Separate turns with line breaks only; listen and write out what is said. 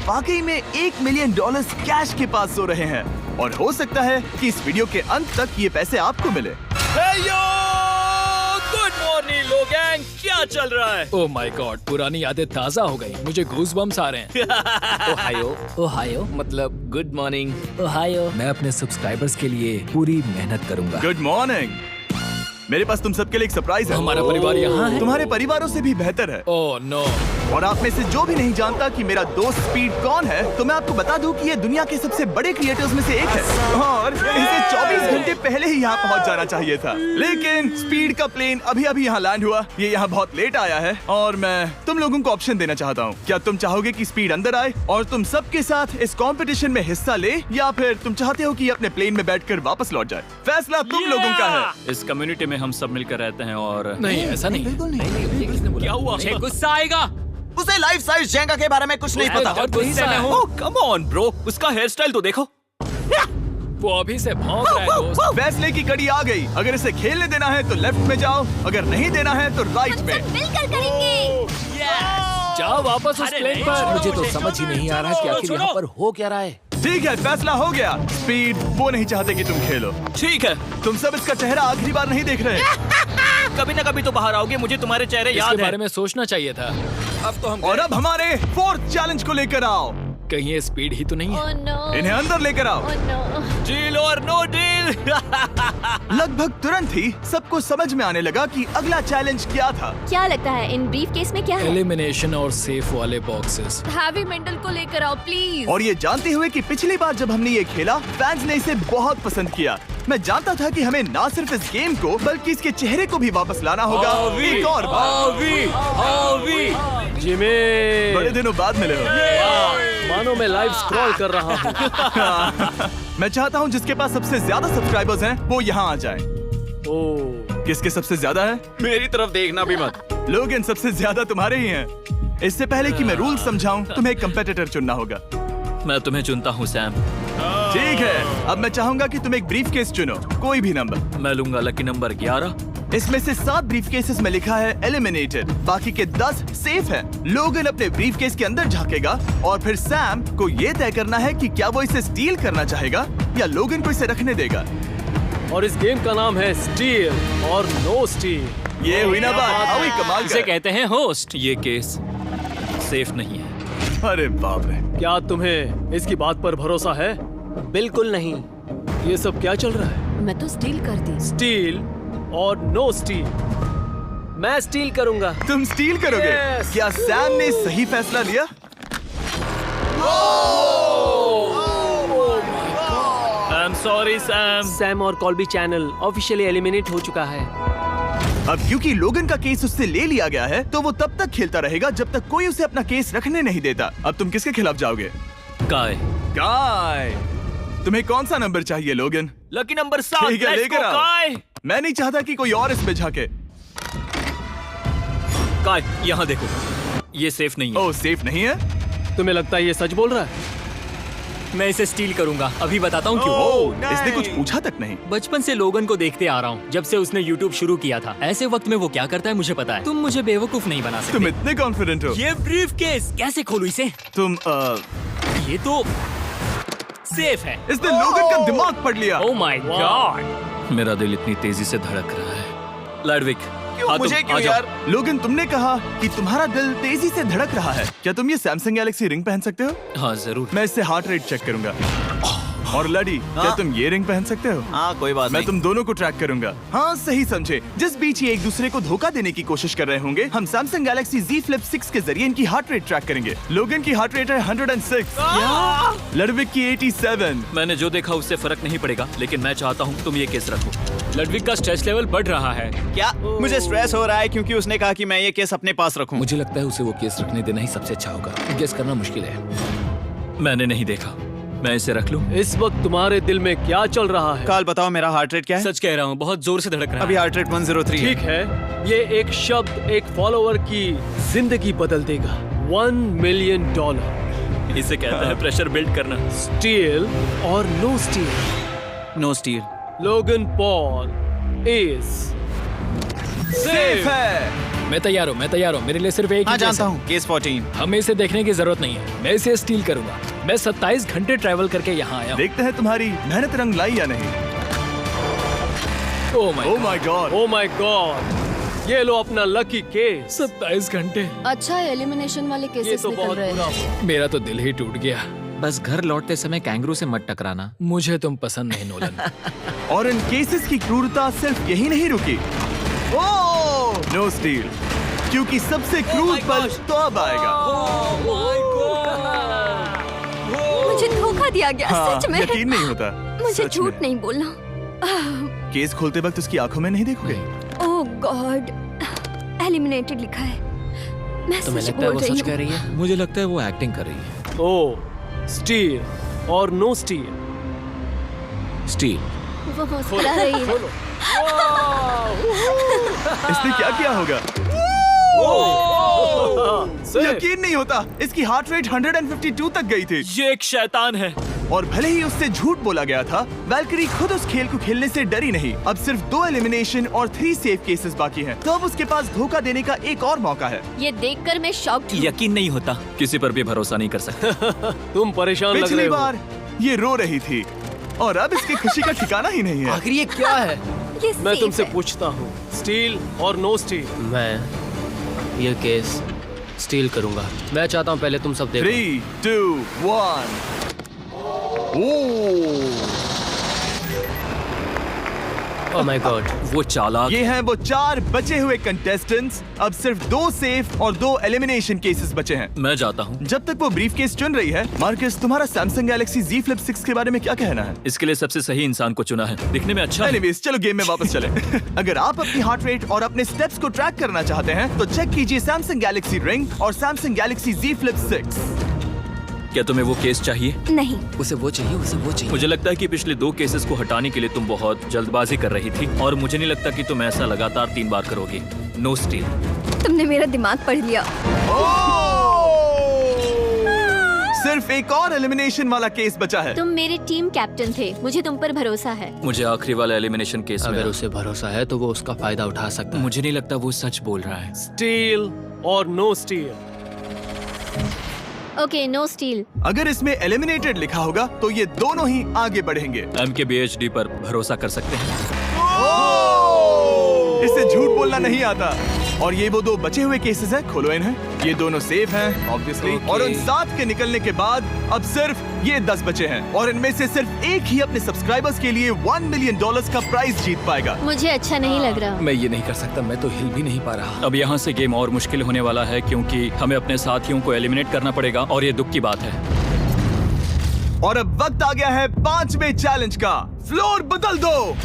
वाकई में $1 million cash के पास सो रहे हैं और हो सकता है कि इस वीडियो के अंत तक ये पैसे आपको मिले।
गुड मॉर्निंग लोगैंग, क्या चल रहा है?
ओह माय गॉड, पुरानी यादें ताजा हो गई। मुझे गूज़बम्स आ रहे हैं।
ओहायो,
ओहायो
मतलब गुड मॉर्निंग।
ओहायो। मैं अपने सब्सक्राइबर्स के लिए पूरी मेहनत करूंगा।
Good morning. मेरे पास तुम सबके लिए एक सरप्राइज है।
हमारा परिवार यहाँ है।
तुम्हारे परिवारों से भी बेहतर है।
Oh no.
और आप में से जो भी नहीं जानता कि मेरा दोस्त स्पीड कौन है, तो मैं आपको बता दूं कि ये दुनिया के सबसे बड़े क्रिएटर्स में से एक है और इसे 24 घंटे पहले ही यहाँ पहुँच जाना चाहिए था। लेकिन स्पीड का प्लेन अभी अभी यहाँ लैंड हुआ। ये यहाँ बहुत लेट आया है और मैं तुम लोगों को ऑप्शन देना चाहता हूँ। क्या तुम चाहोगे कि स्पीड अंदर आए और तुम सबके साथ इस कंपटीशन में हिस्सा ले, या फिर तुम चाहते हो कि ये अपने प्लेन में बैठकर वापस लौट जाए? फैसला तुम लोगों का है।
इस कम्युनिटी में हम सब मिलकर रहते हैं और
नहीं, ऐसा नहीं।
बिल्कुल नहीं।
क्या हुआ? मुझे गुस्सा आएगा।
उसे लाइफ साइज जेंगा के बारे में कुछ नहीं पता।
बहुत गुस्सा है।
ओह कम ऑन ब्रो, उसका हेयर स्टाइल तो देखो।
वो अभी से भौंक रहा है दोस्त।
फैसले की कड़ी आ गई। अगर इसे खेलने देना है तो लेफ्ट में जाओ, अगर नहीं देना है तो राइट में।
मिलकर करेंगे।
जाओ वापस उस
अरे
प्लेन
नहीं,
पर।
छोड़ो,
मुझे तो
छोड़ो,
समझ ही नहीं आ रहा कि आखिर
छोड़ो।
यहाँ पर हो क्या रहा है।
ठीक है, फैसला हो गया। स्पीड वो नहीं चाहते कि तुम खेलो।
ठीक है,
तुम सब इसका चेहरा आखिरी बार नहीं देख रहे।
कभी ना कभी तो बाहर आओगे, मुझे तुम्हारे चेहरे
इसके
याद है।
बारे में सोचना चाहिए था।
अब तो हम
और अब हमारे 4th चैलेंज को लेकर आओ।
कहीं ये स्पीड ही तो नहीं है।
Oh no.
इन्हें अंदर लेकर आओ।
Oh no.
डील और नो डील।
लगभग तुरंत ही सबको समझ में आने लगा कि अगला चैलेंज क्या था।
क्या लगता है इन ब्रीफ केस में क्या है?
एलिमिनेशन और सेफ वाले बॉक्सेस।
हैवी मेंटल को लेकर आओ प्लीज।
और ये जानते हुए कि पिछली बार जब हमने ये खेला, फैंस ने इसे बहुत पसंद किया। मैं जानता था कि हमें ना सिर्फ इस गेम को बल्कि इसके चेहरे को भी वापस लाना होगा एक और बार।
जिमी,
बड़े दिनों बाद मिले हो।
मानो मैं लाइव स्क्रॉल कर रहा हूँ।
मैं चाहता हूँ जिसके पास सबसे ज्यादा सब्सक्राइबर्स हैं वो यहाँ आ जाए।
ओह,
किसके सबसे ज्यादा है?
मेरी तरफ देखना भी मत।
लोगन सबसे ज्यादा तुम्हारे ही हैं। इससे पहले कि मैं रूल समझाऊं, तुम्हें एक कंपेटिटर चुनना होगा।
मैं तुम्हें चुनता हूँ सैम।
ठीक है, अब मैं चाहूंगा कि तुम एक ब्रीफ केस चुनो, कोई भी नंबर।
मैं लूंगा लकी नंबर 11।
इसमें से 7 ब्रीफ केसेस में लिखा है एलिमिनेटेड, बाकी के 10 सेफ हैं। लोगन अपने ब्रीफ केस के अंदर झांकेगा और फिर सैम को ये तय करना है कि क्या वो इसे स्टील करना चाहेगा या लोगन को इसे रखने देगा।
और इस गेम का नाम है स्टील और नो स्टील।
ये हुई ना बात, आओ ही कमाल
इसे
कर।
कहते हैं होस्ट। ये केस सेफ नहीं है।
अरे बाप रे।
क्या तुम्हें इसकी बात पर भरोसा है?
बिल्कुल नहीं।
ये सब क्या चल रहा है?
मैं तो स्टील कर दी।
स्टील और नो स्टील। मैं स्टील करूंगा।
तुम स्टील करोगे?
Yes!
क्या सैम ने सही फैसला लिया?
I am sorry Sam.
Sam और कॉल्बी चैनल ऑफिशियली एलिमिनेट हो चुका है।
अब क्योंकि लोगन का केस उससे ले लिया गया है, तो वो तब तक खेलता रहेगा जब तक कोई उसे अपना केस रखने नहीं देता। अब तुम किसके खिलाफ जाओगे?
काय।
काय। तुम्हें कौन सा नंबर चाहिए लोगन?
Lucky number 7।
ठीक है, लेकर आओ।
काय।
मैं नहीं चाहता कि कोई और इसमें झांके।
काय, यहाँ देखो, ये सेफ नहीं है।
ओह, सेफ नहीं है?
तुम्हें लगता है ये सच बोल रहा है?
मैं इसे स्टील करूंगा, अभी बताता हूँ क्यों।
ओह, इसने कुछ पूछा तक नहीं।
बचपन से लोगन को देखते आ रहा हूँ, जब से उसने YouTube शुरू किया था। ऐसे वक्त में वो क्या करता है मुझे पता है। तुम मुझे बेवकूफ नहीं बना
तुम
सकते।
इतने कॉन्फिडेंट हो?
ये ब्रीफ केस कैसे खोलूं इसे?
तुम
ये तो सेफ है।
इसने लोगन का दिमाग पढ़ लिया।
Oh my God. मेरा दिल इतनी तेजी से धड़क रहा है। लैडविक,
मुझे क्यों यार?
लोगन, तुमने कहा कि तुम्हारा दिल तेजी से धड़क रहा है। क्या तुम ये सैमसंग गैलेक्सी रिंग पहन सकते हो?
हाँ जरूर।
मैं इससे हार्ट रेट चेक करूंगा। और लड़ी, क्या तुम ये रिंग पहन सकते हो?
हाँ, कोई बात
मैं
नहीं।
तुम दोनों को ट्रैक करूंगा। हाँ, सही समझे। जिस बीच ये एक दूसरे को धोखा देने की कोशिश कर रहे होंगे, हम सैमसंग गैलेक्सी Z Flip 6 के जरिए इनकी हार्ट रेट ट्रैक करेंगे। लोगन की हार्ट रेट है 106, लडविक की 87।
मैंने जो देखा उससे फर्क नहीं पड़ेगा, लेकिन मैं चाहता हूँ तुम ये केस रखो। लडविक का स्ट्रेस लेवल बढ़ रहा है।
क्या? मुझे स्ट्रेस हो रहा है क्योंकि उसने कहा कि मैं ये केस अपने पास रखूं।
मुझे लगता है उसे वो केस रखने देना ही सबसे अच्छा होगा। गेस करना मुश्किल है।
मैंने नहीं देखा, मैं इसे रख लूं?
इस वक्त तुम्हारे दिल में क्या चल रहा है?
काल बताओ, मेरा हार्ट रेट क्या है?
सच कह रहा हूँ, बहुत जोर से धड़क रहा
अभी
है।
हार्ट रेट 103
ठीक है, ये एक शब्द एक फॉलोअर की जिंदगी बदल देगा। $1 मिलियन।
इसे कहते हैं प्रेशर बिल्ड करना।
स्टील और no steal.
No steal.
Logan Paul is
safe है।
मैं तैयार हूँ मेरे लिए सिर्फ एक
हाँ
ही केस
जानता
है।
हूँ, केस 14।
हमें इसे देखने की जरूरत नहीं है, मैं इसे स्टील करूंगा। मैं 27 घंटे ट्रैवल करके यहाँ आया हूँ।
देखते हैं तुम्हारी मेहनत रंग लाई या नहीं।
Oh my
oh my God.
Oh my God, ये लो अपना लकी केस।
27 घंटे,
अच्छा एलिमिनेशन वाले
ये
केसेस
तो
निकल
बहुत
रहे
बुरा
हैं।
हुआ।
मेरा तो दिल ही टूट गया।
बस घर लौटते समय कैंगरू से मत टकराना।
मुझे तुम पसंद नहीं नोलन।
और इन केसेस की क्रूरता सिर्फ यही नहीं रुकी। ओह नो स्टील, क्योंकि सबसे क्रूर पल तो अब आएगा।
मुझे धोखा दिया गया,
हाँ,
सच में।
यकीन नहीं होता।
मुझे
सच
झूठ
में।
नहीं बोलना।
केस खोलते वक्त उसकी आंखों में नहीं देखोगे।
ओह गॉड, एलिमिनेटेड लिखा है। मैं
तुम्हें
सच
लगता है
बोल
वो
रही
सच कह
हूँ।
रही है? मुझे लगता है वो एक्टिंग कर रही है।
ओ स्टील और नो स्टील।
स्टील।
वो मुस्कुरा रही है।
इसने क्या किया होगा? यकीन नहीं होता, इसकी हार्ट रेट 152 तक गई थी।
ये एक शैतान है।
और भले ही उससे झूठ बोला गया था, वैल्करी खुद उस खेल को खेलने से डरी नहीं। अब सिर्फ 2 एलिमिनेशन और 3 सेफ केसेस बाकी हैं। तो अब उसके पास धोखा देने का एक और मौका है।
ये देखकर मैं शॉक्ड हूँ।
यकीन नहीं होता, किसी पर भी भरोसा नहीं कर सकता।
तुम परेशान लग रहे
पिछली
हो।
बार ये रो रही थी और अब इसकी खुशी का ठिकाना ही नहीं है।
आखिर ये क्या है?
ये
मैं
safe
तुमसे
है।
पूछता हूँ, स्टील और नो स्टील।
मैं ये केस स्टील करूंगा। मैं चाहता हूँ पहले तुम सब देखो।
3, 2, 1।
ओह माय गॉड,
वो चालाक।
ये हैं वो 4 बचे हुए कंटेस्टेंट्स। अब सिर्फ 2 सेफ और 2 एलिमिनेशन केसेस बचे हैं।
मैं जाता हूँ।
जब तक वो ब्रीफ केस चुन रही है, मार्कस तुम्हारा सैमसंग गैलेक्सी Z Flip 6 के बारे में क्या कहना है?
इसके लिए सबसे सही इंसान को चुना है, दिखने में अच्छा है।
एनीवेज, चलो गेम में वापस चले। अगर आप अपनी हार्ट रेट और अपने स्टेप्स को ट्रैक करना चाहते हैं तो चेक कीजिए सैमसंग गैलेक्सी रिंग और सैमसंग गैलेक्सी Z Flip 6।
क्या तुम्हें वो केस चाहिए?
नहीं,
उसे वो चाहिए।
मुझे लगता है कि पिछले 2 केसेस को हटाने के लिए तुम बहुत जल्दबाजी कर रही थी और मुझे नहीं लगता कि तुम ऐसा लगातार 3 बार करोगी। No steal.
तुमने मेरा दिमाग पढ़ लिया।
सिर्फ एक और एलिमिनेशन वाला केस बचा है।
तुम मेरे टीम कैप्टन थे, मुझे तुम पर भरोसा है।
मुझे आखिरी वाला एलिमिनेशन केस
अगर
में
उसे भरोसा है तो वो उसका फायदा उठा सकता है।
मुझे नहीं लगता वो सच बोल रहा है।
स्टील और no steal.
Okay, no steal.
अगर इसमें एलिमिनेटेड लिखा होगा तो ये दोनों ही आगे बढ़ेंगे।
MKBHD पर भरोसा कर सकते हैं।
इसे झूठ बोलना नहीं आता। और ये वो 2 बचे हुए केसेस हैं, खोलो इन्हें। ये दोनों सेफ हैं ऑब्वियसली। और उन 7 के निकलने के बाद अब सिर्फ ये 10 बचे हैं और इनमें से सिर्फ एक ही अपने सब्सक्राइबर्स के लिए $1 मिलियन का प्राइज जीत पाएगा।
मुझे अच्छा नहीं लग रहा।
मैं ये नहीं कर सकता, मैं तो हिल भी नहीं पा रहा।
अब यहाँ से गेम और मुश्किल होने वाला है क्योंकि हमें अपने साथियों को एलिमिनेट करना पड़ेगा और ये दुख की बात है।
और अब वक्त आ गया है 5वें चैलेंज का। फ्लोर बदल दो।